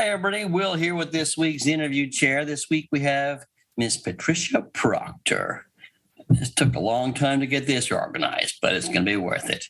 Hi, everybody. Will here with this week's interview chair. This week we have Miss Pattie Proctor. This took a long time to get this organized, but it's going to be worth it.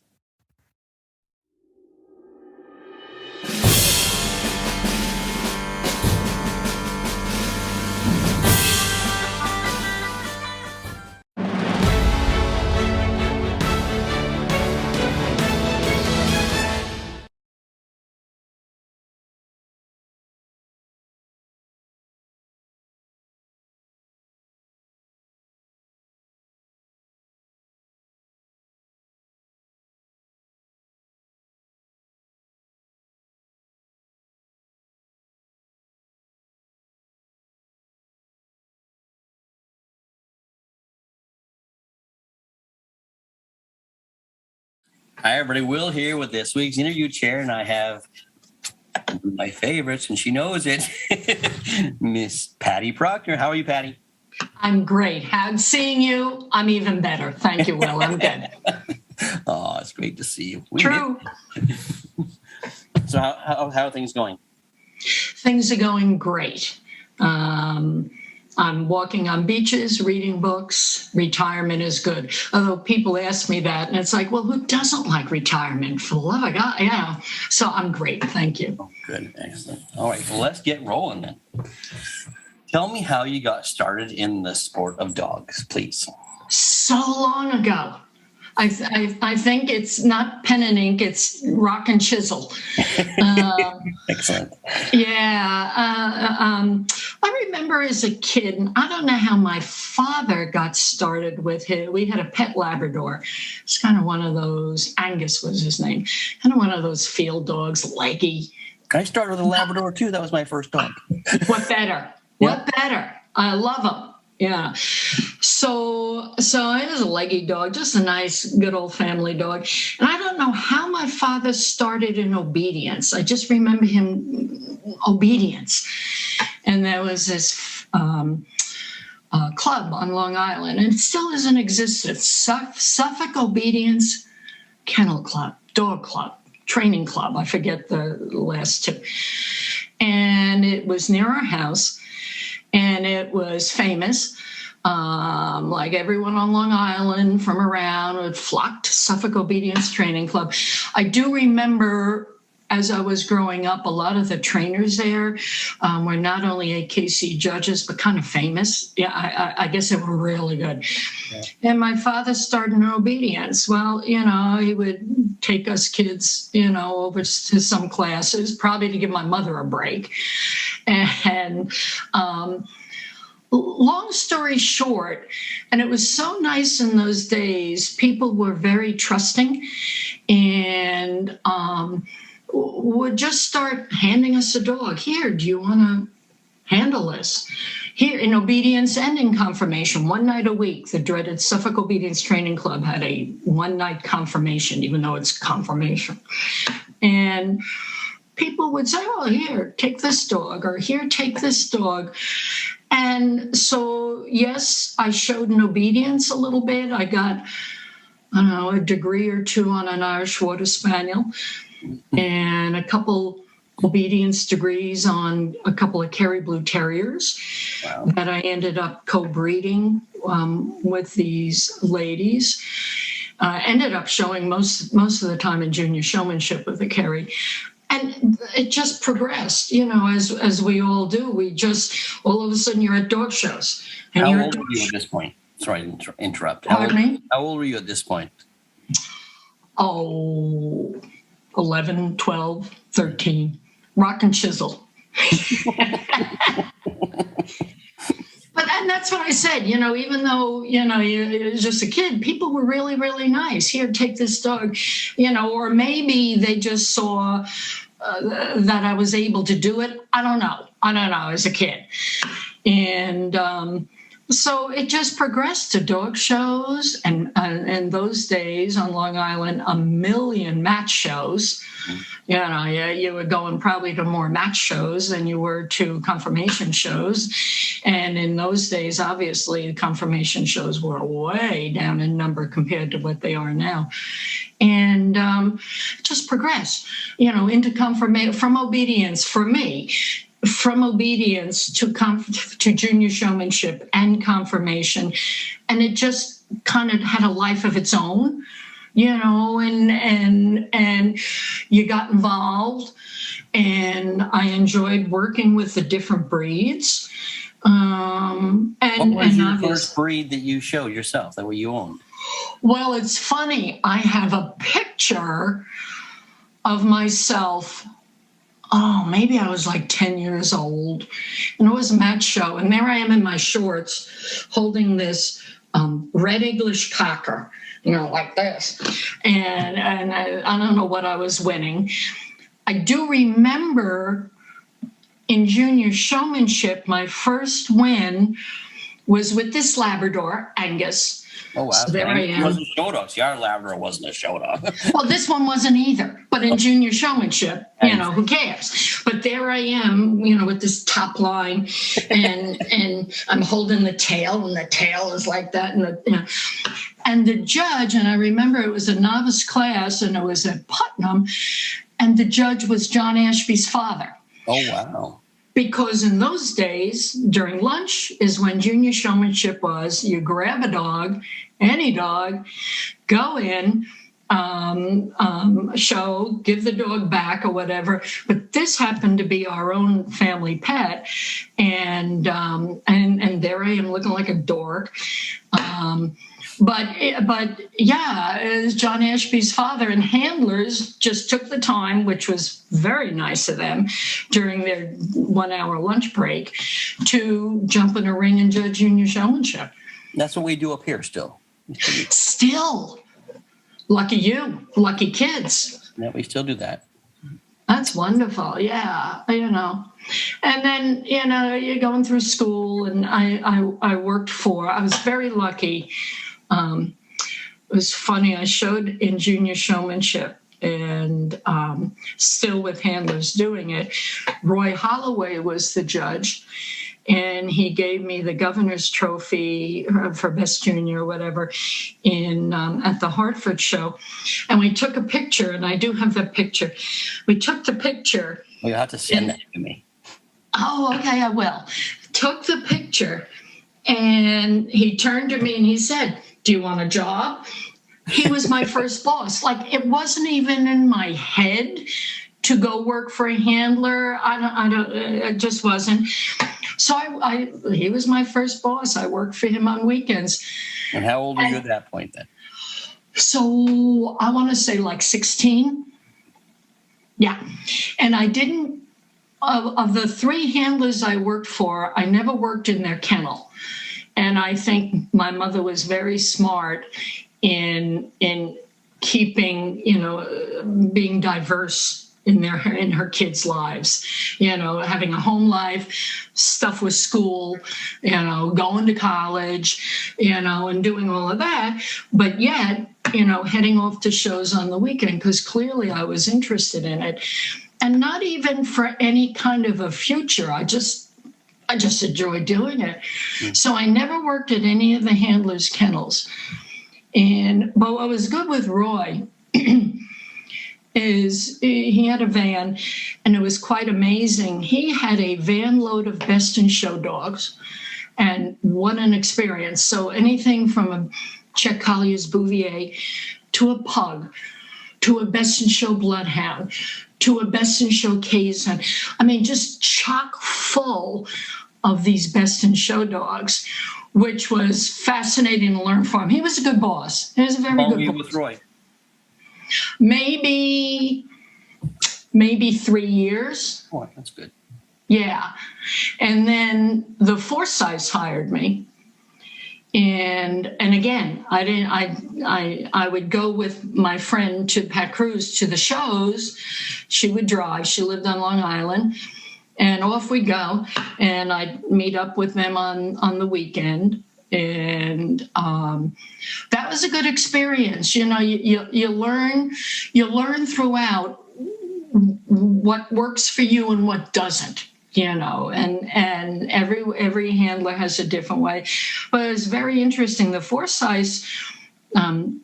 Hi, everybody. Will here with this week's interview chair, and I have my favorites, and she knows it, Miss Pattie Proctor. How are you, Pattie? I'm great. Seeing you, I'm even better. Thank you, Will. I'm good. Oh, it's great to see you. True. So how are things going? Things are going great. I'm walking on beaches, reading books. Retirement is good. Although people ask me that, and it's like, well, who doesn't like retirement? For the love of God, yeah. So I'm great. Thank you. Oh, good. Excellent. All right. Well, let's get rolling then. Tell me how you got started in the sport of dogs, please. So long ago. I think it's not pen and ink, it's rock and chisel. Excellent. Yeah. I remember as a kid, and I don't know how my father got started with him. We had a pet Labrador. It's kind of one of those, Angus was his name, kind of one of those field dogs, leggy. I started with a Labrador too. That was my first dog. What better? What better? I love them. Yeah. So it was a leggy dog, just a nice, good old family dog. And I don't know how my father started in obedience. I just remember him obedience. And there was this club on Long Island, and it still is in existence. Suffolk Obedience Kennel Club, Dog Club, Training Club. I forget the last two. And it was near our house. And it was famous, like everyone on Long Island from around would flock to Suffolk Obedience Training Club. I do remember as I was growing up, a lot of the trainers there were not only AKC judges, but kind of famous. Yeah, I guess they were really good. Yeah. And my father started in obedience. Well, he would take us kids, over to some classes, probably to give my mother a break. And long story short, and it was so nice in those days, people were very trusting and would just start handing us a dog. Here, do you want to handle this? Here, in obedience and in confirmation, one night a week, the dreaded Suffolk Obedience Training Club had a one-night confirmation, even though it's confirmation. And people would say, oh, here, take this dog, or here, take this dog. And so, yes, I showed an obedience a little bit. I got, a degree or two on an Irish Water Spaniel and a couple obedience degrees on a couple of Kerry Blue Terriers. Wow. That I ended up co-breeding with these ladies. Ended up showing most of the time in junior showmanship with the Kerry. And it just progressed, as we all do. We just, all of a sudden, you're at dog shows. And How old were you at this point? Sorry to interrupt. Pardon me? How old were you at this point? 11, 12, 13. Rock and chisel. And that's what I said, even though, you was just a kid, people were really, really nice. Here, take this dog, or maybe they just saw that I was able to do it. I don't know as a kid. And so it just progressed to dog shows. And in those days on Long Island, a million match shows. You were going probably to more match shows than you were to confirmation shows. And in those days, obviously, the confirmation shows were way down in number compared to what they are now. and just progress, into confirmation, from obedience for me, from obedience to junior showmanship and confirmation. And it just kind of had a life of its own, and you got involved, and I enjoyed working with the different breeds. What was your first breed that you showed yourself, that you owned? Well, it's funny. I have a picture of myself. Oh, maybe I was like 10 years old, and it was a match show. And there I am in my shorts holding this red English cocker, like this. And I don't know what I was winning. I do remember in junior showmanship, my first win was with this Labrador, Angus. Oh, wow. So there I am. It wasn't a show dog. See, our Labrador wasn't a show dog. Well, this one wasn't either. But in junior showmanship, who cares? But there I am, with this top line, and I'm holding the tail, and the tail is like that. And the judge, and I remember it was a novice class, and it was at Putnam, and the judge was John Ashby's father. Oh, wow. Because in those days, during lunch is when junior showmanship was. You grab a dog, any dog, go in, show, give the dog back or whatever. But this happened to be our own family pet, and there I am looking like a dork. But yeah, it was John Ashby's father, and handlers just took the time, which was very nice of them, during their 1 hour lunch break, to jump in a ring and judge junior showmanship. That's what we do up here still. Still. Lucky you. Lucky kids. Yeah, we still do that. That's wonderful. Yeah, And then, you're going through school, and I worked I was very lucky. It was funny. I showed in junior showmanship, and still with handlers doing it. Roy Holloway was the judge, and he gave me the governor's trophy for best junior or whatever at the Hartford show. And we took a picture, and I do have that picture. We took the picture. Well, you'll have to send that to me. Oh, okay, I will. Took the picture, and he turned to me and he said, "Do you want a job?" He was my first boss. Like, it wasn't even in my head to go work for a handler. It just wasn't. So he was my first boss. I worked for him on weekends. And how old were you at that point then? So I want to say like 16. Yeah. And I didn't, of the 3 handlers I worked for, I never worked in their kennel. And I think my mother was very smart in keeping, being diverse in her kids' lives, having a home life, stuff with school, going to college, and doing all of that. But yet, heading off to shows on the weekend, because clearly I was interested in it, and not even for any kind of a future. I just enjoyed doing it. Mm. So I never worked at any of the handlers' kennels. But what was good with Roy is he had a van, and it was quite amazing. He had a van load of best in show dogs, and what an experience. So anything from a Czech Collier's Bouvier to a pug, to a best in show bloodhound, to a best in show Kazan. I mean, just chock full of these best in show dogs, which was fascinating to learn from. He was a good boss. He was a very good boss. With Roy? Maybe 3 years. Oh, that's good. Yeah. And then the Forsyths hired me. And again, I would go with my friend to Pat Cruz to the shows. She would drive. She lived on Long Island. And off we'd go. And I'd meet up with them on the weekend. And that was a good experience. You learn throughout what works for you and what doesn't. And every handler has a different way. But it was very interesting. The Forsyths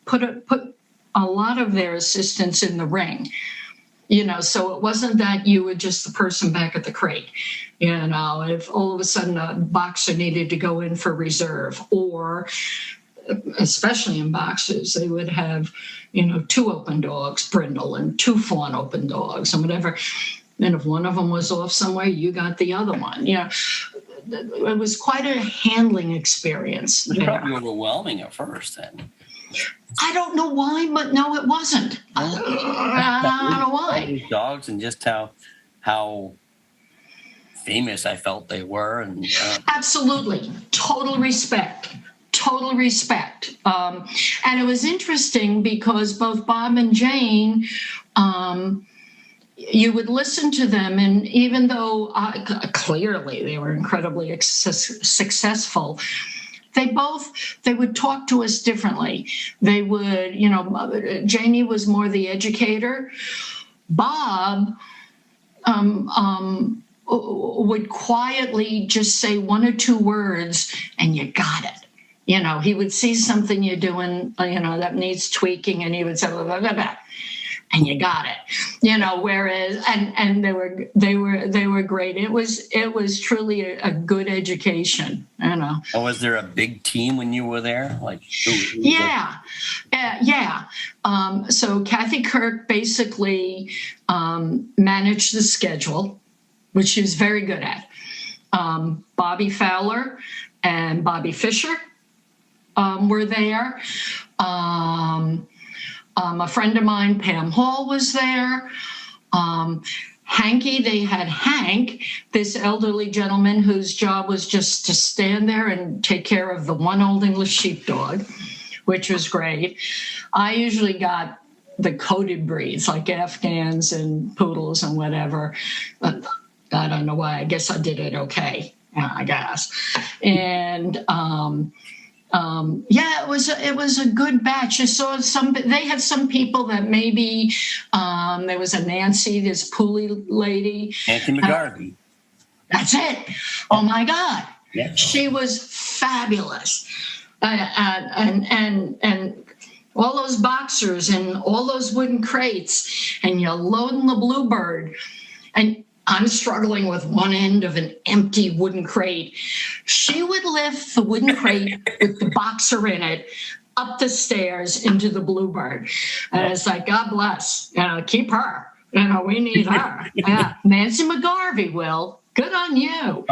put a lot of their assistance in the ring. So it wasn't that you were just the person back at the crate. If all of a sudden a boxer needed to go in for reserve, or especially in boxers, they would have, 2 open dogs, brindle, and 2 fawn open dogs, and whatever. And if one of them was off somewhere, you got the other one. It was quite a handling experience. It was probably overwhelming at first then. I don't know why, but no, it wasn't. I don't know why. These dogs and just how famous I felt they were, and absolutely, total respect. And it was interesting because both Bob and Jane, you would listen to them, and even though clearly they were incredibly successful, they would talk to us differently. They would, Janie was more the educator. Bob would quietly just say 1 or 2 words, and you got it. He would see something you're doing, that needs tweaking, and he would say, blah, blah, blah, blah, and you got it. Whereas, and they were great. It was truly a good education. And was there a big team when you were there? Yeah. So Kathy Kirk basically managed the schedule, which she was very good at. Bobby Fowler and Bobby Fisher were there. A friend of mine, Pam Hall, was there. Hanky, they had Hank, this elderly gentleman whose job was just to stand there and take care of the one old English sheepdog, which was great. I usually got the coated breeds, like Afghans and poodles and whatever. But I don't know why. I guess I did it okay, I guess. And it was a good batch. You saw they had some people that maybe there was a Nancy, this Pooley lady. Nancy McGarvey. That's it. Oh my God. Yeah. She was fabulous. And all those boxers and all those wooden crates, and you're loading the Bluebird, and I'm struggling with one end of an empty wooden crate. She would lift the wooden crate with the boxer in it up the stairs into the Bluebird. And it's like, God bless, keep her. We need her. Yeah. Nancy McGarvey, Will. Good on you.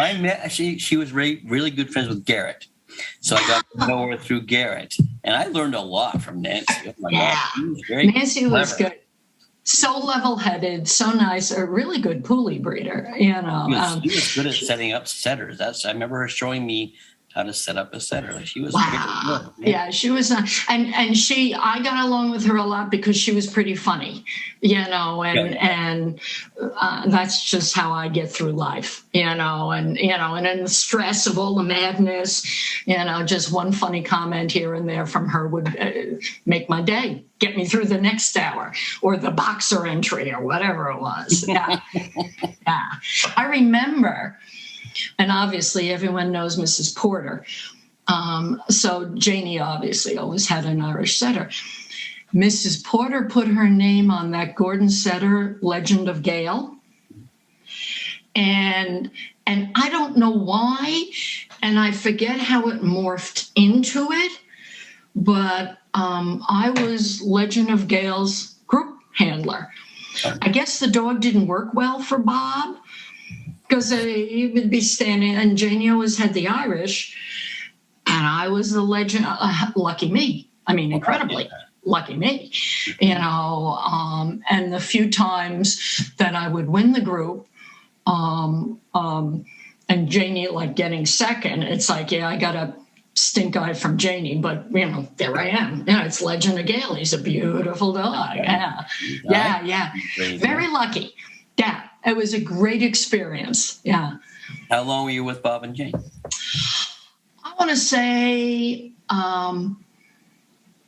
She was really good friends with Garrett. So I got to know her through Garrett. And I learned a lot from Nancy. Oh my God. Nancy was good. So level-headed, so nice, a really good Pooley breeder. She was good at setting up setters. I remember her showing me how to set up a setter. She was wow. Yeah, she was, and I got along with her a lot because she was pretty funny, and that's just how I get through life, and in the stress of all the madness, just one funny comment here and there from her would make my day, get me through the next hour, or the boxer entry, or whatever it was. Yeah, yeah. I remember. And obviously, everyone knows Mrs. Porter. So Janie obviously always had an Irish setter. Mrs. Porter put her name on that Gordon setter, Legend of Gale. And I don't know why, and I forget how it morphed into it, but I was Legend of Gale's group handler. I guess the dog didn't work well for Bob, because he would be standing, and Janie always had the Irish, and I was the legend. Lucky me. I mean, incredibly lucky me. And the few times that I would win the group, and Janie getting second, it's like, yeah, I got a stink eye from Janie, but there I am. It's Legend of Gale. He's a beautiful dog. Yeah. Very lucky. Yeah. It was a great experience. Yeah. How long were you with Bob and Jane? I want to say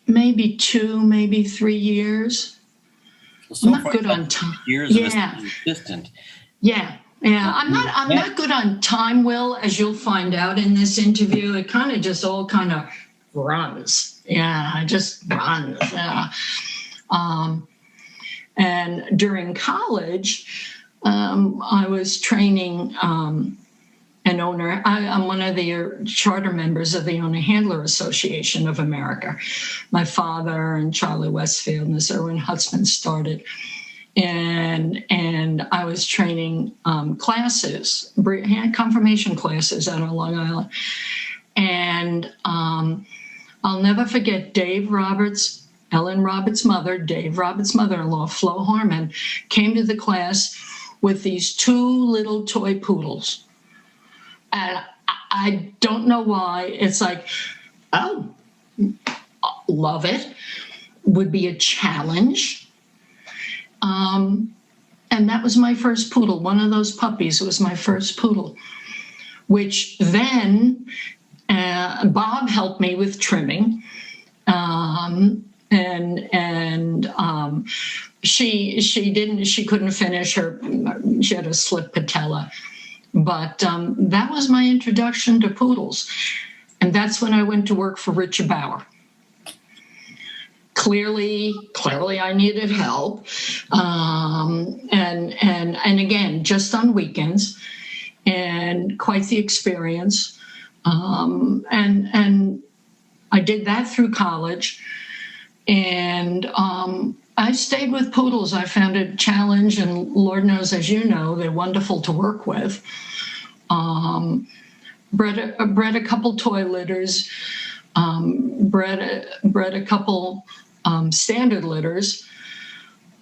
maybe 2, maybe 3 years. I'm not good on time. Years of assistant. Yeah. I'm not good on time, Will, as you'll find out in this interview. It kind of just all runs. Yeah, it just runs. Yeah. And during college, I was training an owner. I'm one of the charter members of the Owner Handler Association of America. My father and Charlie Westfield and this Erwin Hutzman started. And I was training classes, confirmation classes out on Long Island. And I'll never forget Dave Roberts, Ellen Roberts' mother, Dave Roberts' mother-in-law, Flo Harmon, came to the class with these two little toy poodles. And I don't know why. It's like, oh, love it. Would be a challenge. And that was my first poodle. One of those puppies was my first poodle, which then Bob helped me with trimming. She couldn't finish her, she had a slip patella. But that was my introduction to poodles. And that's when I went to work for Richard Bauer. Clearly I needed help. And again, just on weekends, and quite the experience. And I did that through college. And I stayed with poodles. I found it a challenge, and Lord knows, as you know, they're wonderful to work with. Bred a couple toy litters, bred a couple standard litters,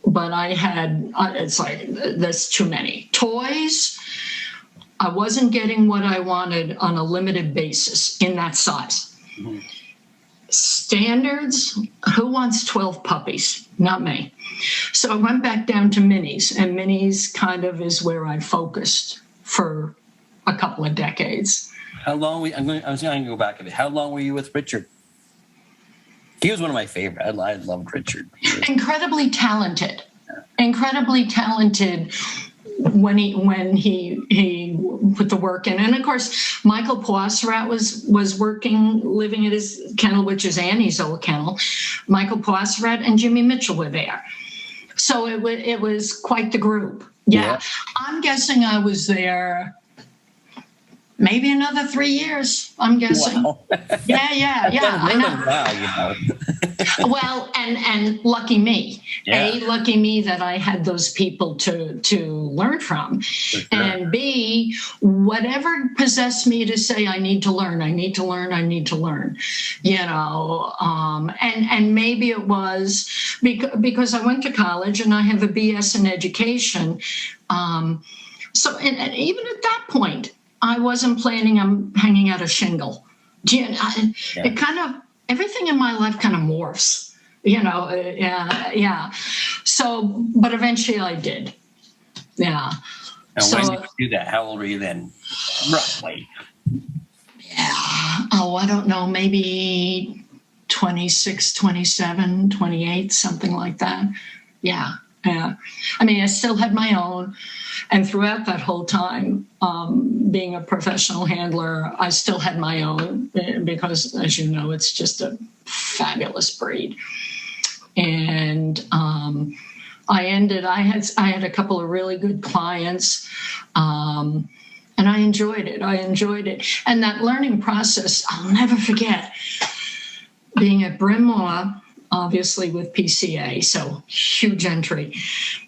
but it's like, that's too many. Toys, I wasn't getting what I wanted on a limited basis in that size. Mm-hmm. Standards, who wants 12 puppies? Not me. So I went back down to minis, and minis kind of is where I focused for a couple of decades. How long I was going to go back a bit. How long were you with Richard? He was one of my favorite. I loved Richard. Incredibly talented. When he put the work in. And of course, Michael Poisserat was working, living at his kennel, which is Annie's old kennel. Michael Poisserat and Jimmy Mitchell were there. So it was quite the group. Yeah. I'm guessing I was there maybe another 3 years, I'm guessing. Wow. Yeah. I know. Wow, you know. Well, and lucky me. Yeah. A, lucky me that I had those people to learn from. Sure. And B, whatever possessed me to say, I need to learn. You know, and maybe it was because I went to college and I have a BS in education. So and even at that point, I wasn't planning on hanging out a shingle. It kind of, everything in my life kind of morphs, you know. Yeah. So, but eventually I did. Yeah. And when did you do that? How old were you then, roughly? Yeah. Oh, I don't know. Maybe 26, 27, 28, something like that. Yeah. I mean, I still had my own. And throughout that whole time, being a professional handler, I still had my own because, as you know, it's just a fabulous breed. And I had a couple of really good clients, and I enjoyed it. And that learning process, I'll never forget being at Bryn Mawr, obviously with PCA, so huge entry,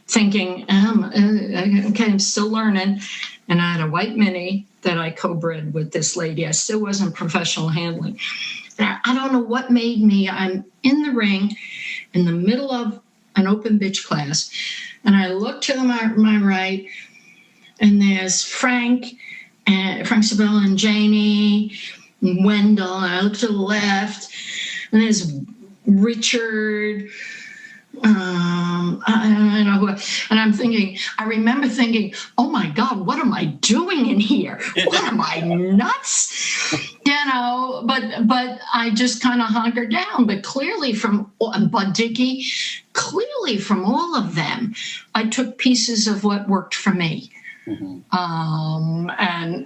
thinking, okay, I'm still learning. And I had a white mini that I co-bred with this lady. I still wasn't professional handling. And I don't know what made me, I'm in the ring in the middle of an open bitch class, and I look to my right, and there's Frank Sabella and Janie, and Wendell, and I look to the left, and there's Richard, I don't know who, and I remember thinking, oh my God, what am I doing in here? What am I, nuts? You know, but I just kind of hunkered down. But clearly from Bud Dickey, clearly from all of them, I took pieces of what worked for me. Mm-hmm.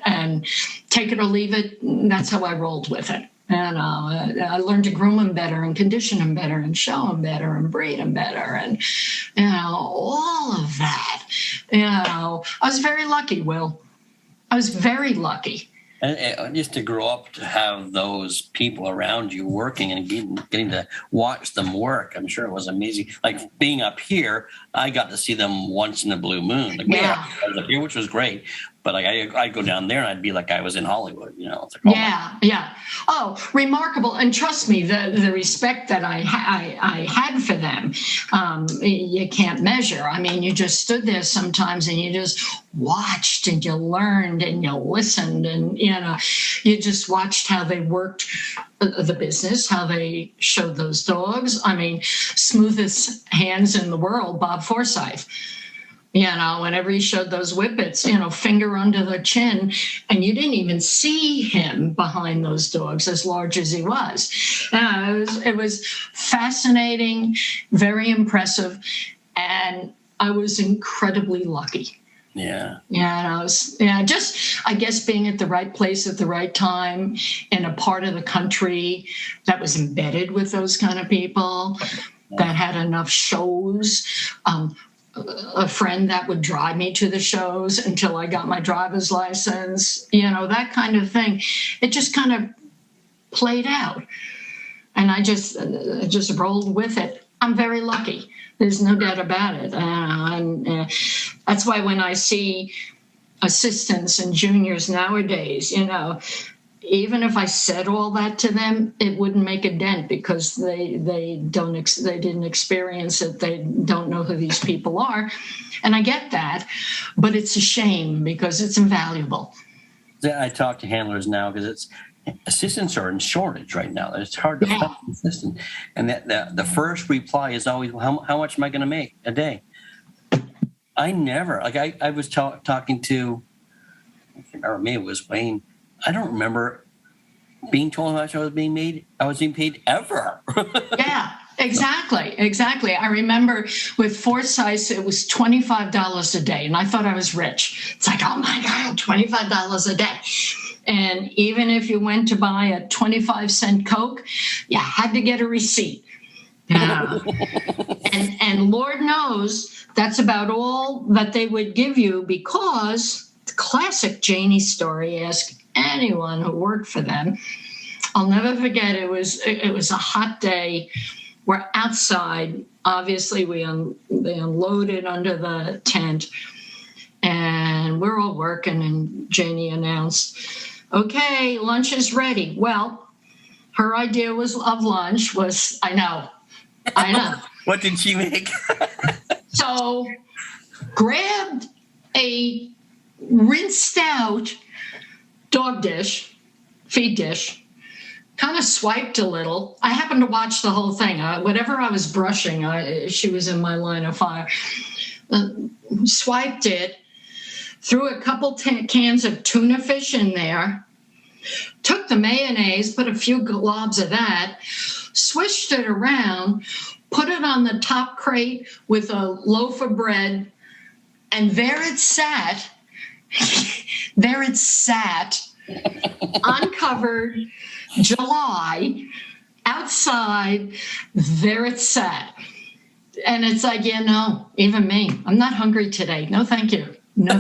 And take it or leave it. That's how I rolled with it. And I learned to groom them better and condition them better and show them better and breed them better. And, all of that. I was very lucky, Will. I was very lucky. And just to grow up to have those people around you working and getting to watch them work, I'm sure it was amazing. Like being up here, I got to see them once in a blue moon. Like, I was up here, which was great. But like I'd go down there and I'd be like I was in Hollywood, It's like, yeah. Oh, remarkable! And trust me, the respect that I had for them, you can't measure. I mean, you just stood there sometimes and you just watched and you learned and you listened and you just watched how they worked the business, how they showed those dogs. I mean, smoothest hands in the world, Bob Forsyth. Whenever he showed those whippets, finger under the chin, and you didn't even see him behind those dogs, as large as he was. It was fascinating, very impressive, and I was incredibly lucky. Yeah. I guess being at the right place at the right time in a part of the country that was embedded with those kind of people, that had enough shows. A friend that would drive me to the shows until I got my driver's license, that kind of thing. It just kind of played out. And I just rolled with it. I'm very lucky. There's no doubt about it. That's why when I see assistants and juniors nowadays, even if I said all that to them, it wouldn't make a dent because they didn't experience it. They don't know who these people are. And I get that, but it's a shame because it's invaluable. I talk to handlers now because assistants are in shortage right now. It's hard to find an assistant. And the first reply is always, how much am I going to make a day? I never, I was talking to, I can't remember, maybe it was Wayne. I don't remember being told how much I was being paid ever. Yeah, exactly. I remember with Forsyth, it was $25 a day, and I thought I was rich. It's like, oh my God, $25 a day. And even if you went to buy a 25-cent Coke, you had to get a receipt. And Lord knows that's about all that they would give you because the classic Janie story, ask anyone who worked for them. I'll never forget, it was a hot day. We're outside. Obviously, they unloaded under the tent. And we're all working, and Janie announced, okay, lunch is ready. Well, her idea of lunch was, I know. What did she make? So, grabbed a rinsed out dog dish, feed dish, kind of swiped a little. I happened to watch the whole thing. Whatever I was brushing, she was in my line of fire. Swiped it, threw a couple cans of tuna fish in there, took the mayonnaise, put a few globs of that, swished it around, put it on the top crate with a loaf of bread, and there it sat. Uncovered, July, outside, there it sat. And it's like, even me, I'm not hungry today. No, thank you. Yeah,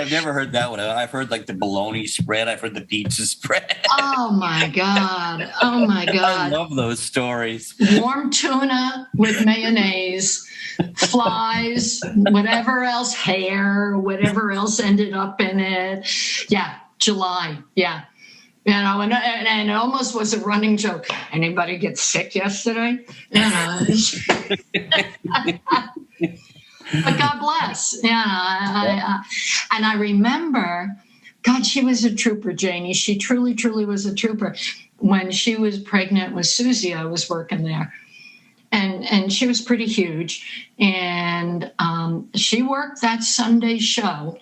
I've never heard that one. I've heard like the bologna spread. I've heard the pizza spread. Oh my God. I love those stories. Warm tuna with mayonnaise, flies, whatever else, hair, whatever else ended up in it. Yeah, July. Yeah. And it almost was a running joke. Anybody get sick yesterday? But God bless. Yeah. And I remember, God, she was a trooper, Janie. She truly, truly was a trooper. When she was pregnant with Susie, I was working there. And she was pretty huge. And she worked that Sunday show,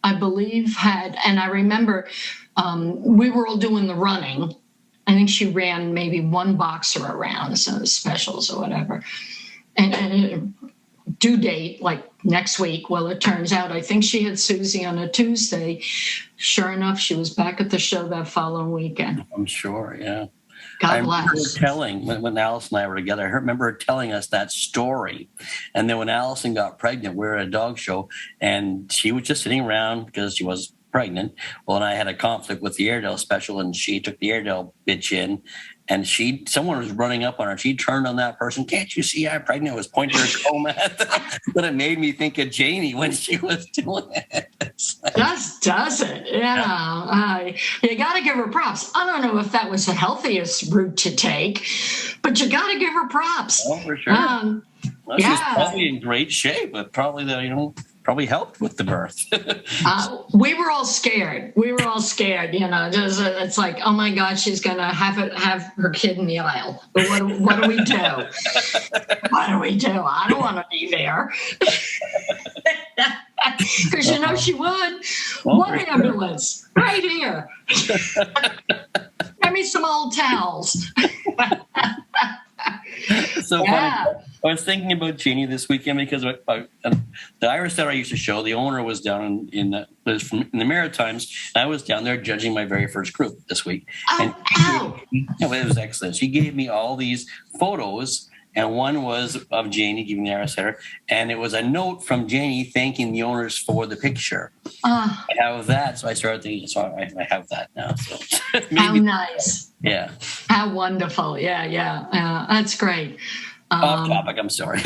I believe, and I remember we were all doing the running. I think she ran maybe one boxer around, some specials or whatever. And due date, like next week. Well, it turns out I think she had Susie on a Tuesday. Sure enough, she was back at the show that following weekend. I'm sure, yeah. God I remember bless. telling, when Alice and I were together, I remember her telling us that story. And then when Allison got pregnant, we were at a dog show, and she was just sitting around because she was pregnant. Well, and I had a conflict with the Airedale special, and she took the Airedale bitch in, and someone was running up on her. She turned on that person. Can't you see I'm pregnant? Was pointing her comb at them. But it made me think of Janie when she was doing it. Just does it. You got to give her props. I don't know if that was the healthiest route to take, but you got to give her props. Oh, for sure. She's probably in great shape, but probably probably helped with the birth. We were all scared. It's like, oh my God, she's going to have her kid in the aisle. What do we do? What do we do? I don't want to be there. Because she would. One ambulance right here. Give me some old towels. So funny. I was thinking about Jeannie this weekend because the Irish that I used to show, the owner was down in the Maritimes, and I was down there judging my very first group this week. It was excellent. She gave me all these photos, and one was of Janie giving the Irish setter, and it was a note from Janie thanking the owners for the picture. I have that, so I started thinking, so I have that now. So how nice. Yeah. How wonderful. Yeah. That's great. Off topic, I'm sorry.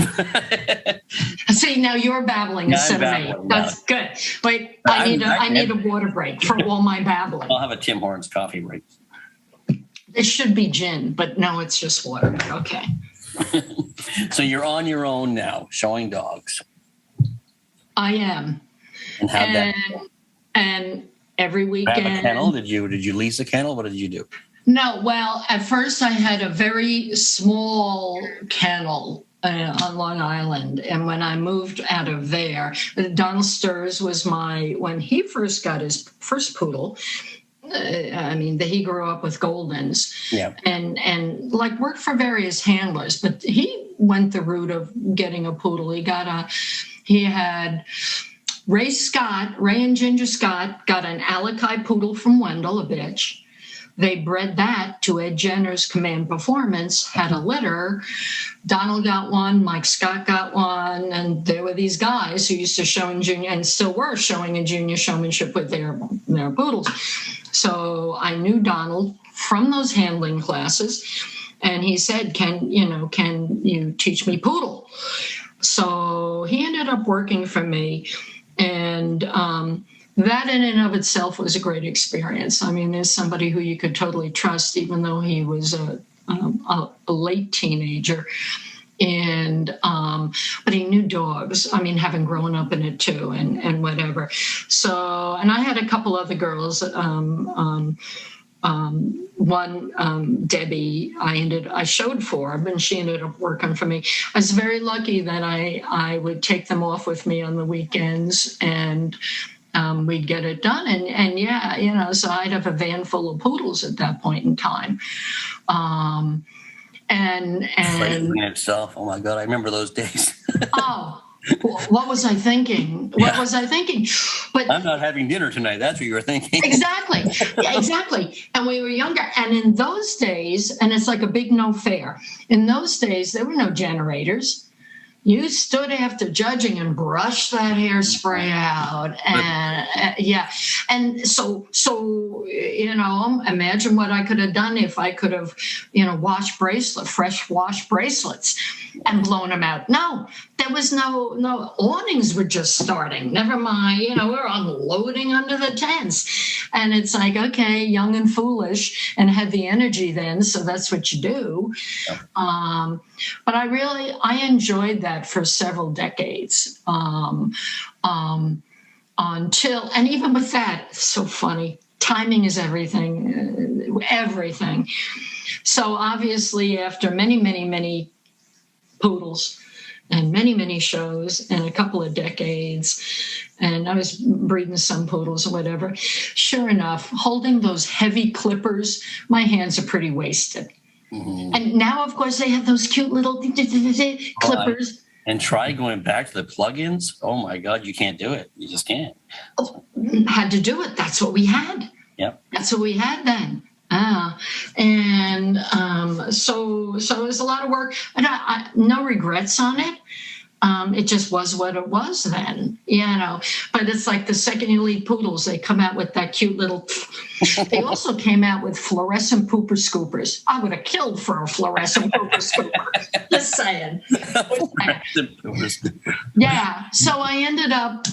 See, now you're babbling instead of me. That's good. Wait, I need a water break for all my babbling. I'll have a Tim Hortons coffee break. It should be gin, but no, it's just water. Okay. So you're on your own now, showing dogs. I am. And how that? And every weekend. Have a kennel? Did you lease a kennel? What did you do? No, well, at first I had a very small kennel on Long Island. And when I moved out of there, Donald Sturz was when he first got his first poodle. He grew up with Goldens and worked for various handlers, but he went the route of getting a poodle. He had Ray and Ginger Scott got an Alakai poodle from Wendell, a bitch. They bred that to Ed Jenner's Command Performance, had a litter. Donald got one, Mike Scott got one, and there were these guys who used to show in junior and still were showing in junior showmanship with their poodles. So I knew Donald from those handling classes, and he said, can you teach me poodle? So he ended up working for me, and that in and of itself was a great experience. I mean, there's somebody who you could totally trust, even though he was a late teenager. And but he knew dogs. I mean, having grown up in it too, and whatever. So, and I had a couple other girls. One Debbie, I showed for, and she ended up working for me. I was very lucky that I would take them off with me on the weekends, and we'd get it done. And so I'd have a van full of poodles at that point in time. And in itself. Oh my God, I remember those days. Oh, what was I thinking? But I'm not having dinner tonight. That's what you were thinking. Exactly. Yeah, exactly. And we were younger. And in those days, and it's like a big no fair. In those days, there were no generators. You stood after judging and brushed that hairspray out. And And so, imagine what I could have done if I could have, fresh wash bracelets and blown them out. No, there was no awnings were just starting. Never mind, we're unloading under the tents. And it's like, okay, young and foolish and had the energy then. So that's what you do. But I enjoyed that for several decades. Until, and even with that, it's so funny. Timing is everything. So obviously, after many, many, many poodles and many, many shows and a couple of decades, and I was breeding some poodles or whatever, sure enough, holding those heavy clippers, my hands are pretty wasted. Mm-hmm. And now, of course, they have those cute little clippers. And try going back to the plugins. Oh my God, you can't do it. You just can't. Had to do it. That's what we had. Yep. That's what we had then. And so it was a lot of work, and I no regrets on it. It just was what it was then, But it's like the second you leave poodles, they come out with that cute little. They also came out with fluorescent pooper scoopers. I would have killed for a fluorescent pooper scooper. Just saying. Yeah. So I ended up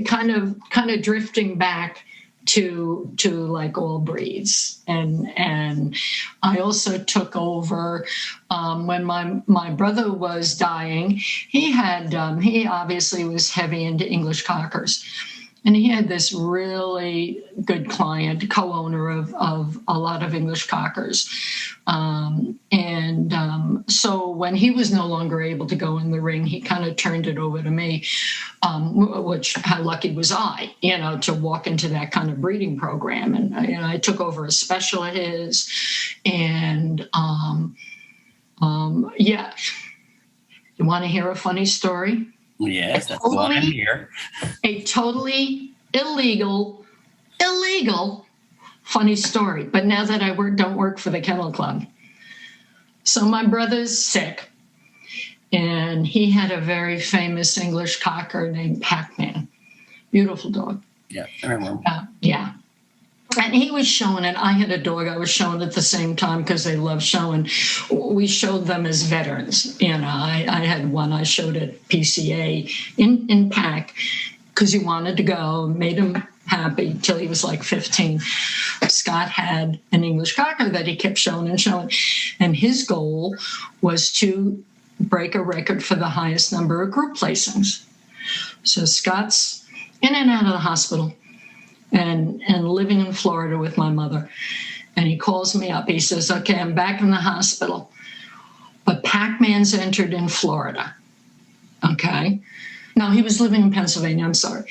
kind of drifting back to like all breeds, and I also took over when my brother was dying. He obviously was heavy into English Cockers, and he had this really good client, co-owner of a lot of English Cockers, so when he was no longer able to go in the ring, he kind of turned it over to me, which how lucky was I, to walk into that kind of breeding program. And I took over a special of his, and yeah. You want to hear a funny story? Yes, that's why I'm here. A totally illegal funny story. But now that I don't work for the Kennel Club. So my brother's sick, and he had a very famous English Cocker named Pac-Man. Beautiful dog. Yeah, I remember. Yeah. And he was showing it. I had a dog I was showing at the same time because they love showing. We showed them as veterans. I had one I showed at PCA in Pac because he wanted to go, made him happy till he was like 15. Scott had an English Cocker that he kept showing and showing. And his goal was to break a record for the highest number of group placings. So Scott's in and out of the hospital. And living in Florida with my mother. And he calls me up. He says, okay, I'm back in the hospital, but Pac-Man's entered in Florida. Okay. No, he was living in Pennsylvania. I'm sorry.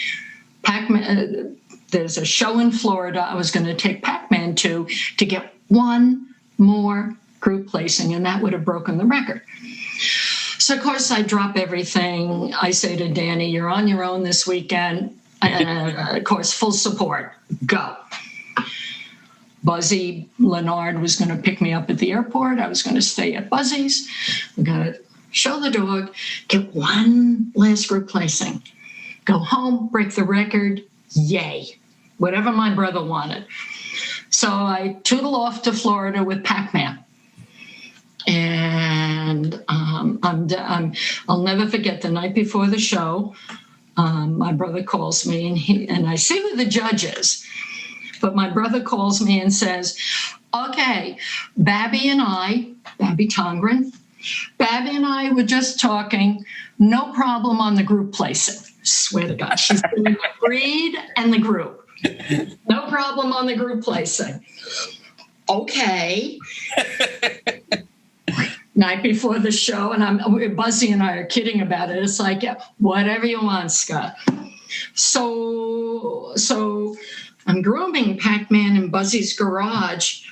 Pac-Man, there's a show in Florida I was going to take Pac-Man to get one more group placing, and that would have broken the record. So, of course, I drop everything. I say to Danny, you're on your own this weekend. Of course, full support. Go. Buzzy Leonard was going to pick me up at the airport. I was going to stay at Buzzy's. I'm going to show the dog, get one last group placing, go home, break the record. Yay. Whatever my brother wanted. So I tootle off to Florida with Pac-Man. And I'll never forget the night before the show. My brother calls me, and I see who the judge is. But my brother calls me and says, okay, Babby Tongren, Babby and I were just talking, no problem on the group placing. Swear to God, she's doing the breed and the group. No problem on the group placing. Okay. Night before the show, and Buzzy and I are kidding about it. It's like, yeah, whatever you want, Scott. So I'm grooming Pac-Man in Buzzy's garage,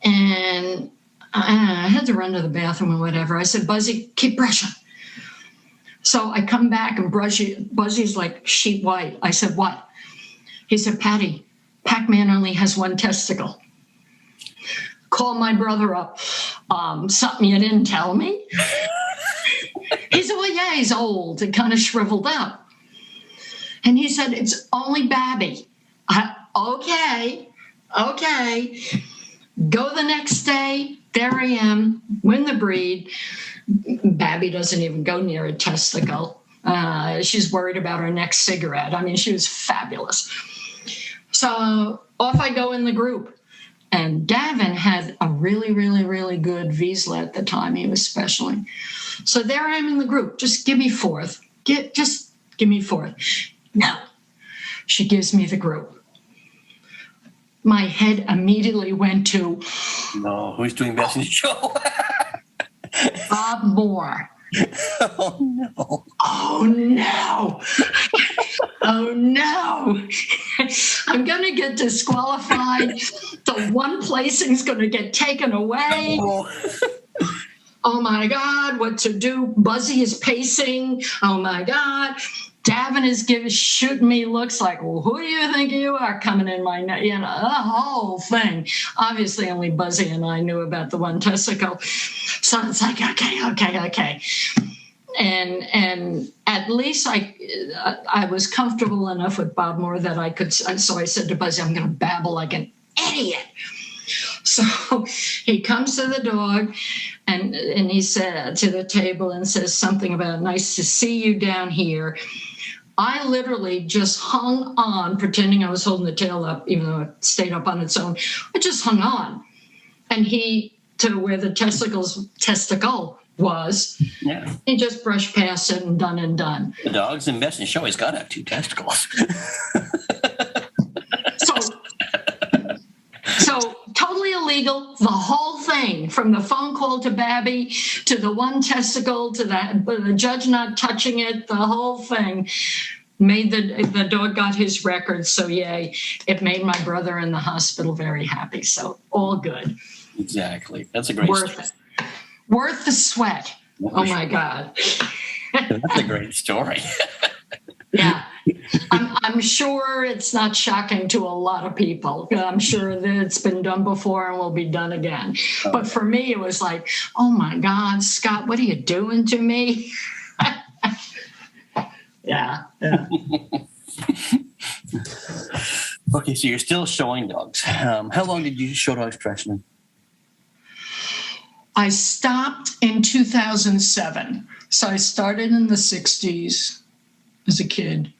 and I had to run to the bathroom or whatever. I said, Buzzy, keep brushing. So I come back, and Buzzy's like sheet white. I said, what? He said, Patty, Pac-Man only has one testicle. Call my brother up. Something you didn't tell me? He said, well, yeah, he's old and kind of shriveled up. And he said, it's only Babby. Okay. Go the next day. There I am. Win the breed. Babby doesn't even go near a testicle. She's worried about her next cigarette. I mean, she was fabulous. So off I go in the group. And Gavin had a really, really, really good Vizsla at the time. He was specialing. So there I am in the group. Just give me fourth. Just give me fourth. No. She gives me the group. My head immediately went to... No, who's doing best in the show? Bob Moore. Oh, no. Oh, no. Oh, no. I'm going to get disqualified. The one placing's going to get taken away. Oh. Oh my God, what to do? Buzzy is pacing. Oh my God. Davin is shooting me looks like, well, who do you think you are coming in my neck? You know, the whole thing. Obviously, only Buzzy and I knew about the one testicle. So it's like, okay. And at least I was comfortable enough with Bob Moore that I could. So I said to Buzzy, I'm going to babble like an idiot. So he comes to the dog and he said to the table and says something about, nice to see you down here. I literally just hung on, pretending I was holding the tail up, even though it stayed up on its own. I just hung on. And he, to where the testicle was, Yeah. He just brushed past it and done. The dog's in best in show. He's got to have 2 testicles. So totally illegal, the whole thing, from the phone call to Babby, to the one testicle, to the judge not touching it, the whole thing made the dog got his record. So yay, it made my brother in the hospital very happy. So all good. Exactly. That's a great story. Worth the sweat. Oh my God. That's a great story. Yeah. I'm sure it's not shocking to a lot of people. I'm sure that it's been done before and will be done again. But for me, it was like, oh my God, Scott, what are you doing to me? Yeah. Okay, so you're still showing dogs. How long did you show dogs professionally? I stopped in 2007. So I started in the 60s as a kid.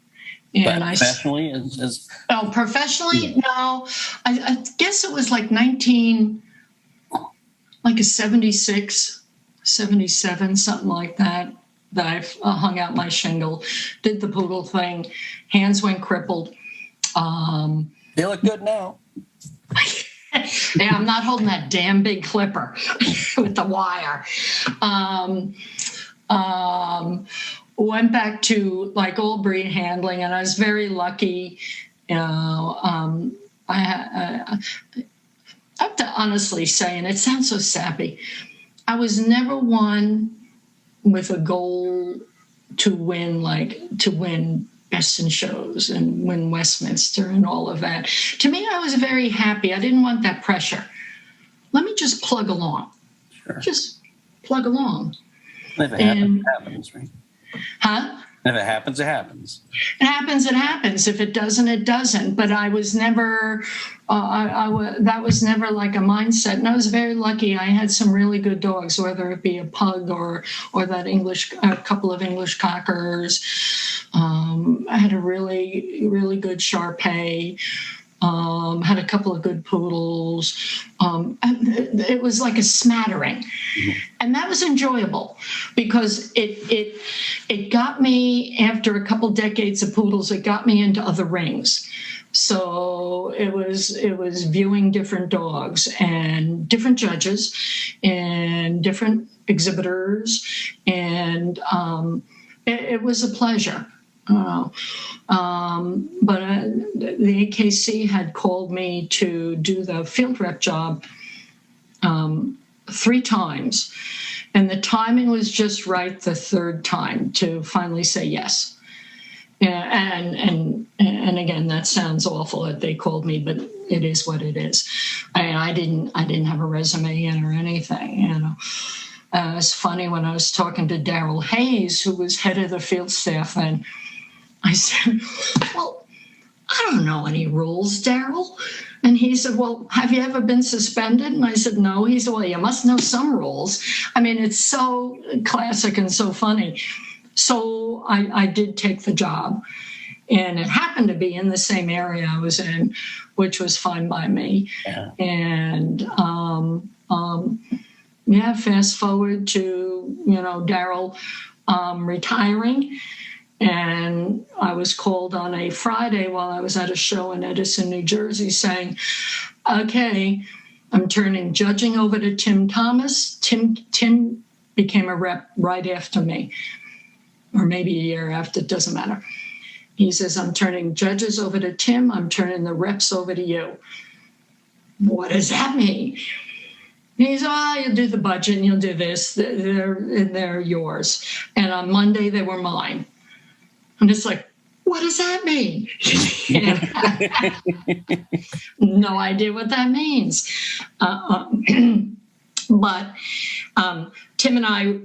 And professionally? Professionally? No. I guess it was like 76, 77, something like that I hung out my shingle, did the poodle thing, hands went crippled. They look good now. Yeah, I'm not holding that damn big clipper with the wire. Went back to like old breed handling, and I was very lucky. You know, I have to honestly say, and it sounds so sappy, I was never one with a goal to win best in shows and win Westminster and all of that. To me, I was very happy. I didn't want that pressure. Let me just plug along. Sure. Just plug along. If it happens, it happens, right? Huh? If it happens, it happens. It happens, it happens. If it doesn't, it doesn't. But I was never, that was never like a mindset. And I was very lucky. I had some really good dogs, whether it be a pug or that a couple of English cockers. I had a really, really good Shar-Pei. Had a couple of good poodles. It was like a smattering. Mm-hmm. And that was enjoyable because it got me, after a couple decades of poodles, it got me into other rings. So it was viewing different dogs and different judges and different exhibitors. And it was a pleasure. But the AKC had called me to do the field rep job 3 times, and the timing was just right the 3rd time to finally say yes. And again, that sounds awful that they called me, but it is what it is. I didn't have a resume in or anything, you know. It's funny when I was talking to Daryl Hayes, who was head of the field staff, and I said, well, I don't know any rules, Daryl. And he said, well, have you ever been suspended? And I said, no. He said, well, you must know some rules. I mean, it's so classic and so funny. So I did take the job. And it happened to be in the same area I was in, which was fine by me. Yeah. And, fast forward to, Daryl retiring. And I was called on a Friday while I was at a show in Edison, New Jersey, saying, okay, I'm turning judging over to Tim Thomas. Tim became a rep right after me, or maybe a year after, it doesn't matter. He says, I'm turning judges over to Tim. I'm turning the reps over to you. What does that mean? He's, you'll do the budget and you'll do this. They're yours. And on Monday, they were mine. I'm just like, what does that mean? No idea what that means. But Tim and I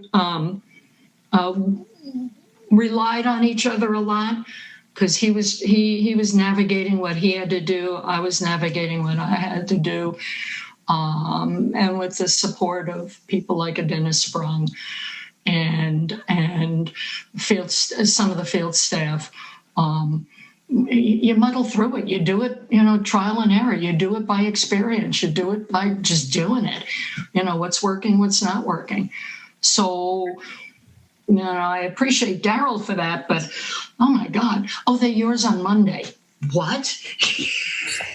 relied on each other a lot, because he was navigating what he had to do. I was navigating what I had to do. And with the support of people like a Dennis Sprung and some of the field staff, you muddle through it. You do it, trial and error. You do it by experience. You do it by just doing it. What's working, what's not working. So, I appreciate Daryl for that, but oh my God, they're yours on Monday. What?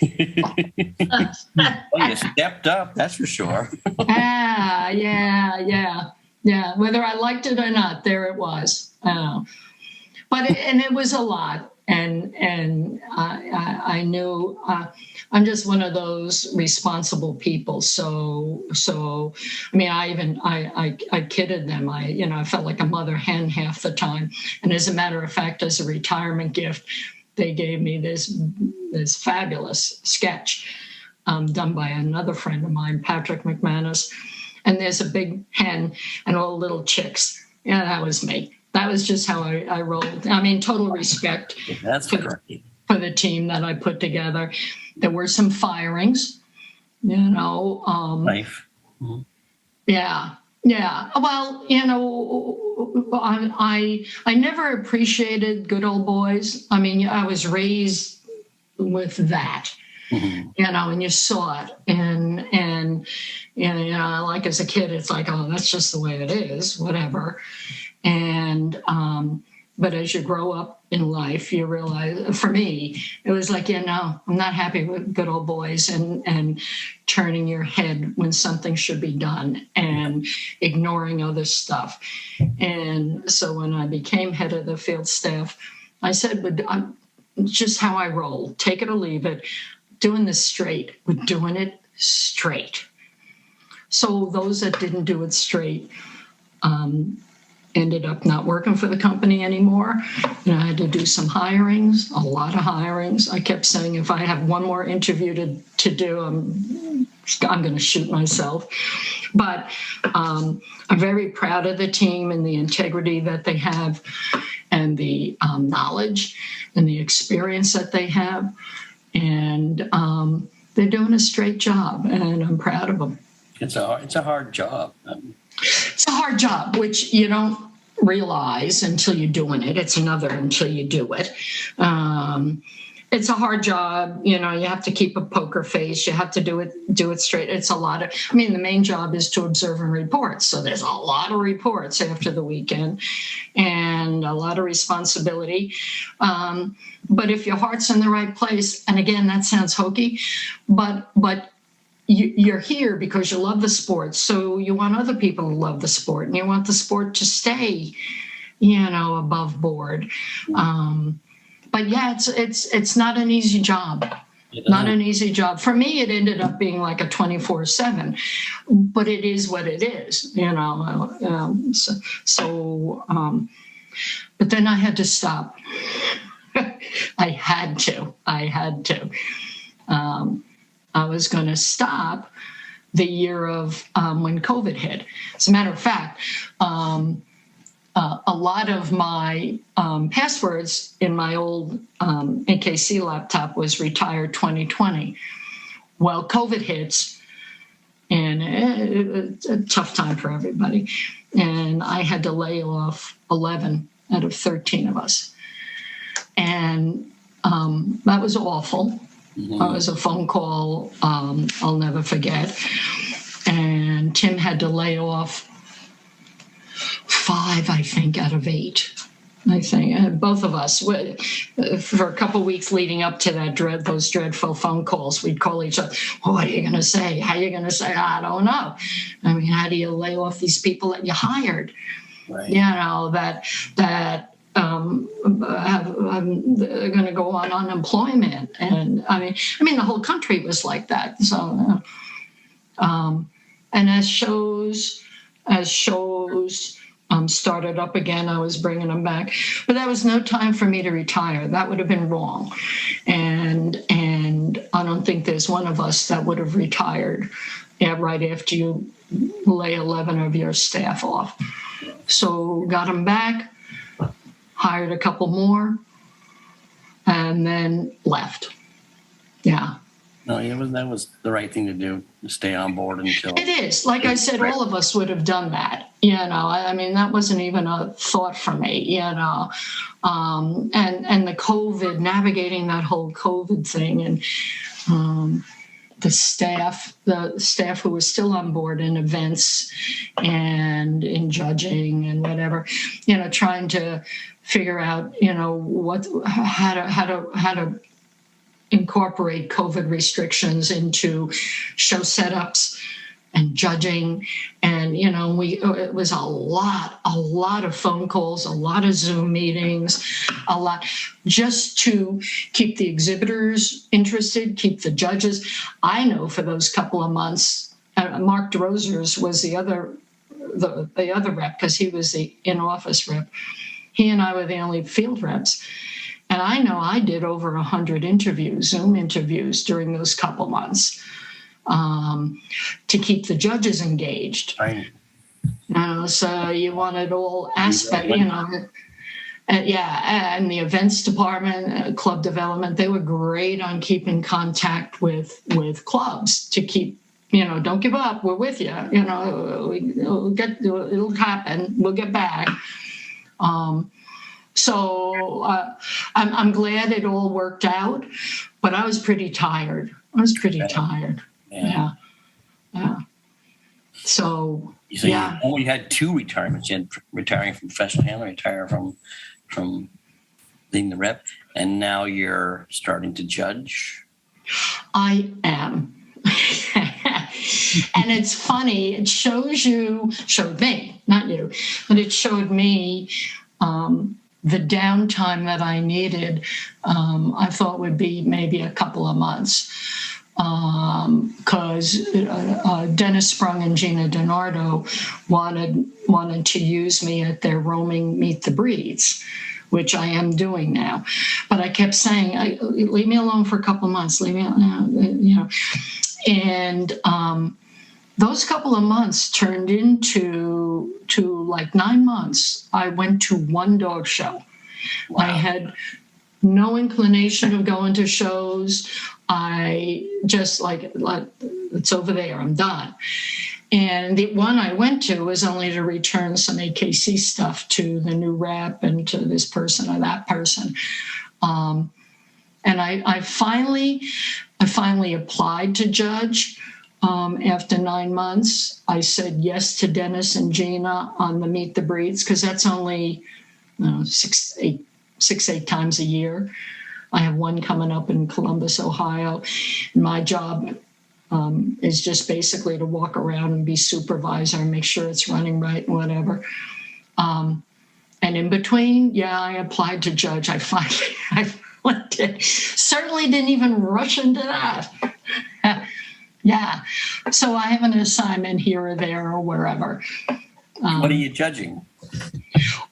Well, you stepped up, that's for sure. Yeah. Whether I liked it or not, there it was. But it was a lot, and I knew I'm just one of those responsible people. So I mean, I kidded them. I felt like a mother hen half the time. And as a matter of fact, as a retirement gift, they gave me this fabulous sketch done by another friend of mine, Patrick McManus. And there's a big hen and all little chicks. Yeah, that was me. That was just how I rolled. I mean, total respect for the team that I put together. There were some firings, Life. Mm-hmm. Yeah. Well, I never appreciated good old boys. I mean, I was raised with that, and you saw it. And like as a kid, it's like, oh, that's just the way it is, whatever. And, but as you grow up in life, you realize, for me, it was like, I'm not happy with good old boys and turning your head when something should be done and ignoring other stuff. And so when I became head of the field staff, I said, just how I roll, take it or leave it, doing this straight, we're doing it straight. So those that didn't do it straight, ended up not working for the company anymore. I had to do some hirings, a lot of hirings. I kept saying, if I have one more interview to do, I'm going to shoot myself. But I'm very proud of the team and the integrity that they have, and the knowledge and the experience that they have. And they're doing a straight job, and I'm proud of them. It's a hard job. It's a hard job, which you don't realize until you're doing it. It's another until you do it. It's a hard job. You have to keep a poker face. You have to do it straight. It's a lot of, the main job is to observe and report. So there's a lot of reports after the weekend and a lot of responsibility. But if your heart's in the right place, and again, that sounds hokey, but you're here because you love the sport, so you want other people to love the sport, and you want the sport to stay, above board. But yeah, it's not an easy job. Not an easy job. For me, it ended up being like a 24/7, but it is what it is, But then I had to stop. I had to. I was going to stop the year of when COVID hit. As a matter of fact, a lot of my passwords in my old AKC laptop was retired 2020. Well, COVID hits, and it's a tough time for everybody. And I had to lay off 11 out of 13 of us. And that was awful. It was a phone call I'll never forget. And Tim had to lay off 5, I think, out of 8. I think both of us, for a couple of weeks leading up to those dreadful phone calls, we'd call each other. Well, what are you going to say? How are you going to say? I don't know. How do you lay off these people that you hired? Right. That they're going to go on unemployment, and I mean the whole country was like that. So, And as shows started up again, I was bringing them back. But that was no time for me to retire. That would have been wrong. And I don't think there's one of us that would have retired right after you lay 11 of your staff off. So got them back, hired a couple more, and then left. Yeah. No, that was the right thing to do, to stay on board until... It is. Like I said, all of us would have done that. I mean, that wasn't even a thought for me, and the COVID, navigating that whole COVID thing, and the staff who was still on board in events and in judging and whatever, trying to figure out, how to incorporate COVID restrictions into show setups and judging. And, it was a lot of phone calls, a lot of Zoom meetings, a lot just to keep the exhibitors interested, keep the judges. I know for those couple of months, Mark DeRosers was the other rep, because he was the in-office rep. He and I were the only field reps. And I know I did over 100 Zoom interviews during those couple months to keep the judges engaged. Right. So you wanted all aspects, and the events department, club development, they were great on keeping contact with clubs to keep, don't give up, we're with you, it'll happen, we'll get back. So I'm glad it all worked out, but I was pretty tired. Yeah. So you only had 2 retirements. You had retiring from professional handler, retire from being the rep, and now you're starting to judge. I am. And it's funny. It showed me, not you, but it showed me the downtime that I needed. I thought would be maybe a couple of months, because Dennis Sprung and Gina DiNardo wanted to use me at their roaming Meet the Breeds, which I am doing now. But I kept saying, leave me alone for a couple of months, leave me alone, And those couple of months turned into like 9 months. I went to one dog show. Wow. I had no inclination of going to shows. I just like it's over there, I'm done. And the one I went to was only to return some AKC stuff to the new rep and to this person or that person. And I finally applied to judge. After 9 months, I said yes to Dennis and Gina on the Meet the Breeds, because that's only 6-8 times a year. I have one coming up in Columbus, Ohio. My job is just basically to walk around and be supervisor and make sure it's running right and whatever. And in between, I applied to judge. I certainly didn't even rush into that. Yeah. So I have an assignment here or there or wherever. What are you judging?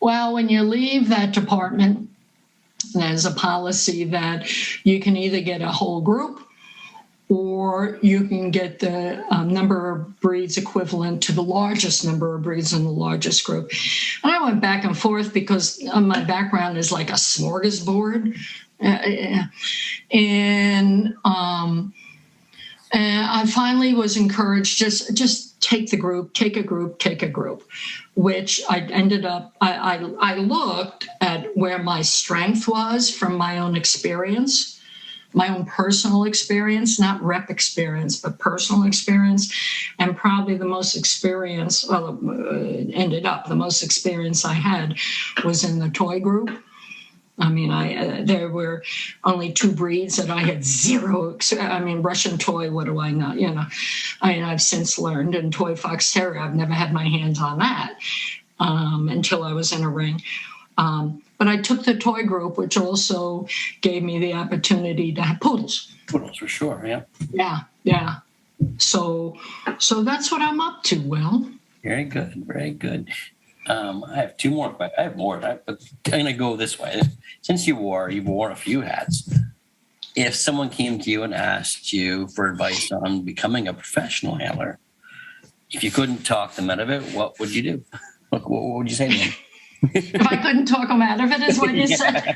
Well, when you leave that department, there's a policy that you can either get a whole group or you can get the number of breeds equivalent to the largest number of breeds in the largest group. And I went back and forth because my background is like a smorgasbord. And I finally was encouraged, just take a group, which I ended up, I looked at where my strength was from my own experience, my own personal experience, not rep experience, but personal experience. And probably the most experience, the most experience I had was in the toy group. I mean, there were only 2 breeds that I had zero. Russian toy, what do I know? I've since learned, and toy fox terrier, I've never had my hands on that until I was in a ring. But I took the toy group, which also gave me the opportunity to have poodles. Poodles, for sure, yeah. Yeah. So that's what I'm up to, Will. Very good. Very good. I have two more questions. I have more, but I'm going to go this way. Since you've worn a few hats, if someone came to you and asked you for advice on becoming a professional handler, if you couldn't talk them out of it, what would you do? What would you say to them? If I couldn't talk them out of it, is what you said.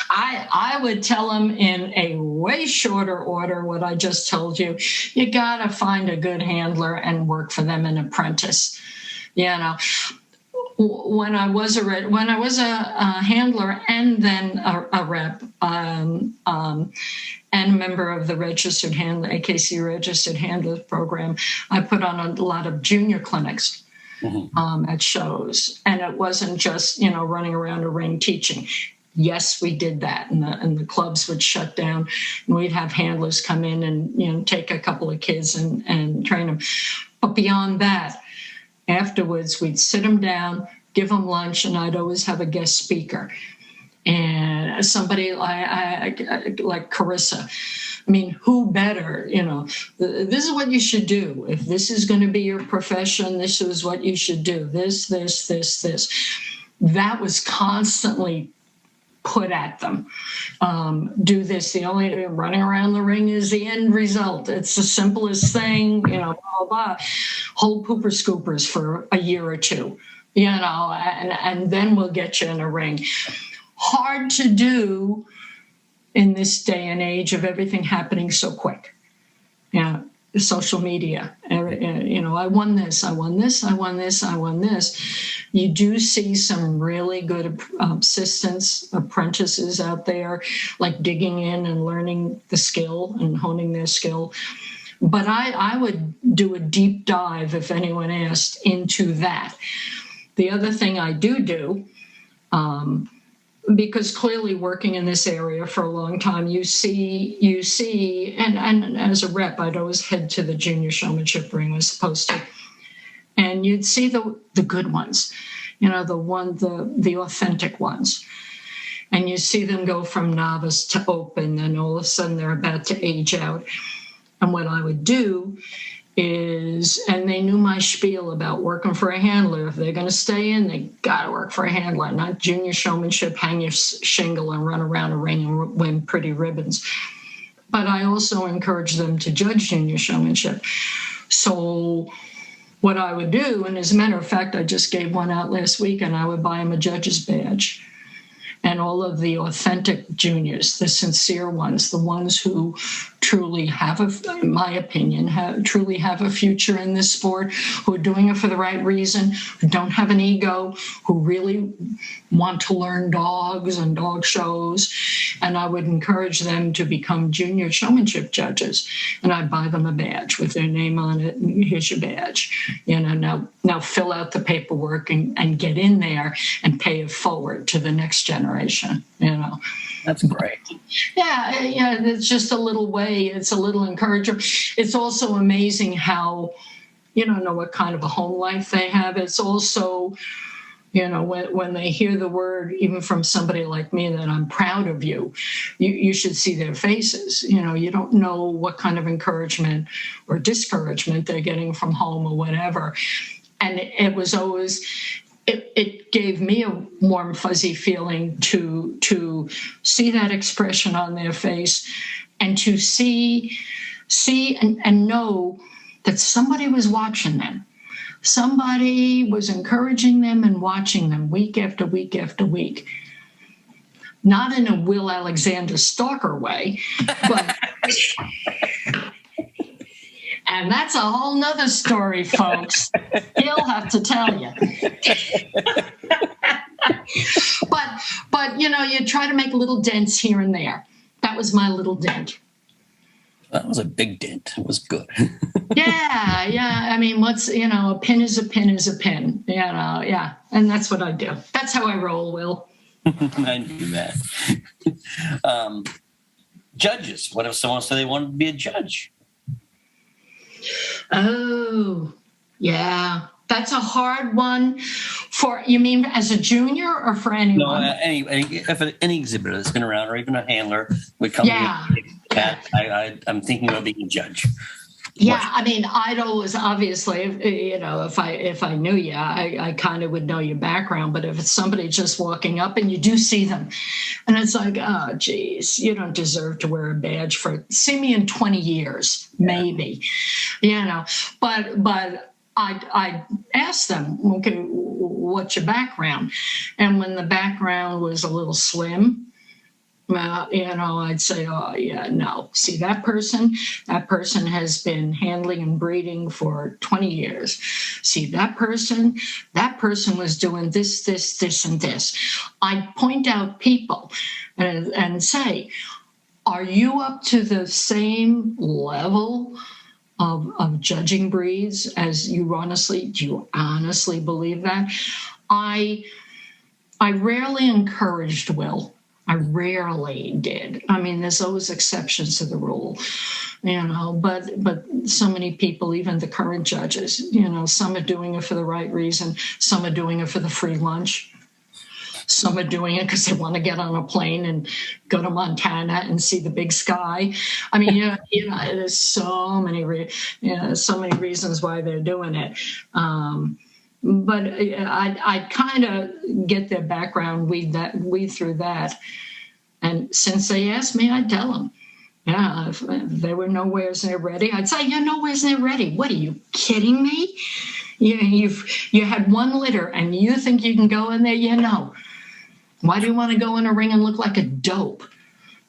I would tell them in a way shorter order what I just told you. You got to find a good handler and work for them an apprentice. You know, when I was a handler and then a rep and a member of the registered handler, AKC registered handlers program, I put on a lot of junior clinics. At shows, and it wasn't just running around a ring teaching. Yes, we did that, and the clubs would shut down, and we'd have handlers come in and take a couple of kids and train them. But beyond that, afterwards we'd sit them down, give them lunch, and I'd always have a guest speaker, and somebody like Carissa. I mean, who better? This is what you should do. If this is going to be your profession, this is what you should do. This. That was constantly put at them. Do this. The only running around the ring is the end result. It's the simplest thing, blah, blah, blah. Hold pooper scoopers for a year or two, and then we'll get you in a ring. Hard to do in this day and age of everything happening so quick. Social media, I won this. You do see some really good apprentices out there, like digging in and learning the skill and honing their skill. But I would do a deep dive, if anyone asked, into that. The other thing I do, because clearly working in this area for a long time, you see, and as a rep, I'd always head to the junior showmanship ring, I was supposed to, and you'd see the good ones, the authentic ones, and you see them go from novice to open, and all of a sudden they're about to age out. And what I would do is, and they knew my spiel about working for a handler. If they're going to stay in, they got to work for a handler, not junior showmanship, hang your shingle and run around a ring and win pretty ribbons. But I also encourage them to judge junior showmanship. So what I would do, and as a matter of fact, I just gave one out last week, and I would buy them a judge's badge. And all of the authentic juniors, the sincere ones, the ones who truly have, in my opinion, truly have a future in this sport, who are doing it for the right reason, who don't have an ego, who really want to learn dogs and dog shows. And I would encourage them to become junior showmanship judges. And I'd buy them a badge with their name on it. And here's your badge. Now fill out the paperwork and get in there and pay it forward to the next generation. That's great. Yeah, it's just a little way. It's a little encouragement. It's also amazing how, you don't know what kind of a home life they have. It's also, when they hear the word, even from somebody like me, that I'm proud of you, you should see their faces. You don't know what kind of encouragement or discouragement they're getting from home or whatever. And it was always... It gave me a warm, fuzzy feeling to see that expression on their face, and to see and know that somebody was watching them. Somebody was encouraging them and watching them week after week after week. Not in a Will Alexander stalker way, but... And that's a whole nother story, folks. He'll have to tell you. But you try to make little dents here and there. That was my little dent. That was a big dent. It was good. Yeah. I mean, a pin is a pin is a pin. Yeah. And that's what I do. That's how I roll, Will. I knew that. Judges. What if someone said they wanted to be a judge? Oh, yeah. That's a hard one. You mean as a junior or for anyone? No, if any exhibitor that's been around, or even a handler would come. Yeah. Pat, I'm thinking about being a judge. Yeah, I mean, I'd always obviously, if I knew you, I kind of would know your background. But if it's somebody just walking up and you do see them, and it's like, oh, geez, you don't deserve to wear a badge see me in 20 years, maybe, But I asked them, okay, what's your background? And when the background was a little slim, I'd say, oh, yeah, no. See, that person has been handling and breeding for 20 years. See, that person was doing this, and this. I'd point out people and say, are you up to the same level of judging breeds as do you honestly believe that? I rarely encouraged Will. I rarely did. I mean, there's always exceptions to the rule, but so many people, even the current judges, some are doing it for the right reason. Some are doing it for the free lunch. Some are doing it because they want to get on a plane and go to Montana and see the big sky. I mean, there's so many reasons why they're doing it. But I kind of get their background, weed through that. And since they asked me, I'd tell them, yeah, if they were nowheres near ready, I'd say, you're nowheres near ready. What, are you kidding me? You had one litter and you think you can go in there? Why do you want to go in a ring and look like a dope?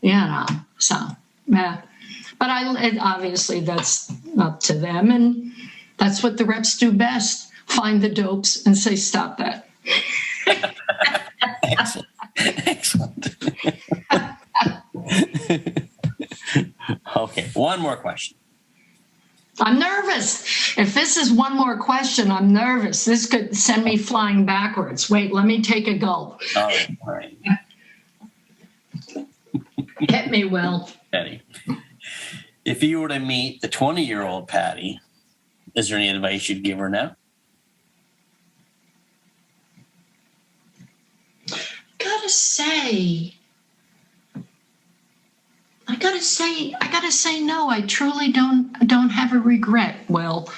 So, yeah. But obviously that's up to them, and that's what the reps do best. Find the dopes and say, stop that. Excellent. Okay, one more question. I'm nervous. If this is one more question, I'm nervous. This could send me flying backwards. Wait, let me take a gulp. All right. Hit me, Will. Pattie, if you were to meet the 20-year-old Pattie, is there any advice you'd give her now? I gotta say no. I truly don't have a regret. Well,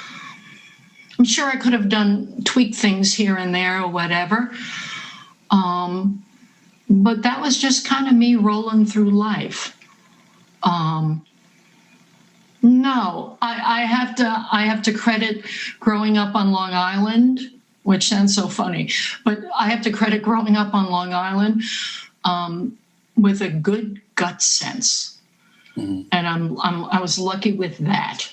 I'm sure I could have tweaked things here and there or whatever. But that was just kind of me rolling through life. No, I have to credit growing up on Long Island, which sounds so funny, but I have to credit growing up on Long Island with a good gut sense. Mm-hmm. And I was lucky with that.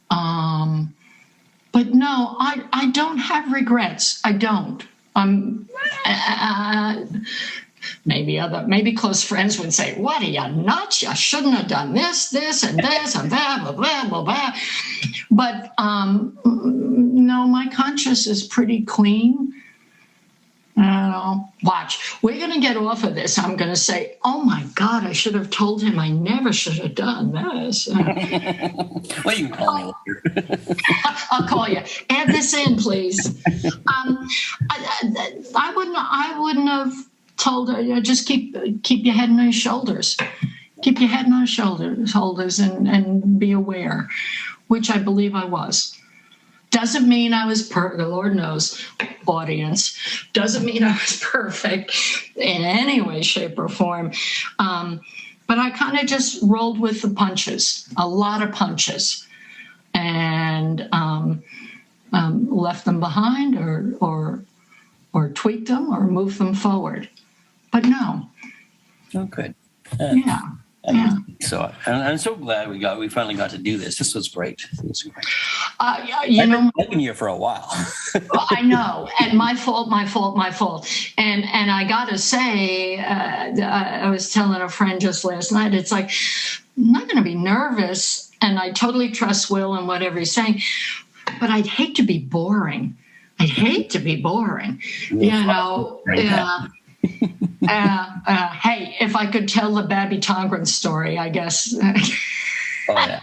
But no, I don't have regrets. I don't. Maybe close friends would say, "What are you nuts? You shouldn't have done this, and this, and that, blah, blah, blah, blah." But no, my conscience is pretty clean. I don't know. Watch, we're going to get off of this. I'm going to say, "Oh my God, I should have told him. I never should have done this." Well, you can call me later. I'll call you. Add this in, please. I wouldn't have told her, just keep your head on your shoulders. Keep your head on your shoulders and be aware, which I believe I was. Doesn't mean I was the Lord knows, audience, doesn't mean I was perfect in any way, shape, or form. But I kind of just rolled with the punches, a lot of punches, and left them behind or tweaked them or moved them forward. But no. Oh, good. Yeah. So I'm so glad we finally got to do this. This was great. I've been bugging you for a while. I know, and my fault. And I gotta say, I was telling a friend just last night, it's like, I'm not going to be nervous, and I totally trust Will and whatever he's saying, but I'd hate to be boring. Yeah. Hey, if I could tell the Babby Tongren story, I guess. Oh, yeah.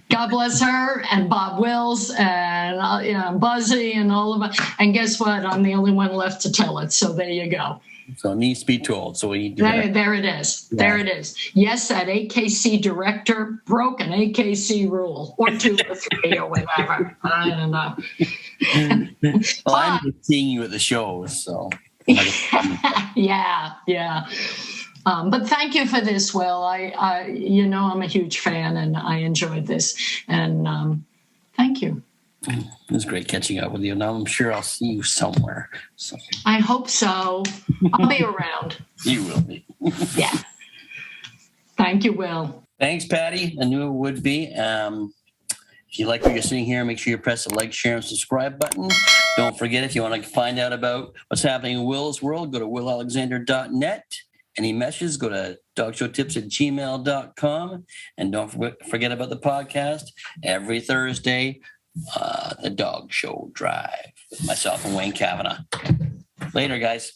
God bless her and Bob Wills and Buzzy and all of it. And guess what? I'm the only one left to tell it. So there you go. So it needs to be told. So we need to There it is. Yeah. There it is. Yes, that AKC director broke an AKC rule, or 2 or 3 or whatever. I don't know. Well, I'm just seeing you at the shows, so. Yeah. But thank you for this, Will. I I'm a huge fan, and I enjoyed this. And thank you. It was great catching up with you. Now I'm sure I'll see you somewhere. So. I hope so. I'll be around. You will be. Yeah. Thank you, Will. Thanks, Patty. I knew it would be. If you like what you're seeing here, make sure you press the like, share, and subscribe button. Don't forget, if you want to find out about what's happening in Will's world, go to willalexander.net. Any messages, go to dogshowtips@gmail.com. And don't forget about the podcast every Thursday, The Dog Show Drive, with myself and Wayne Kavanagh. Later, guys.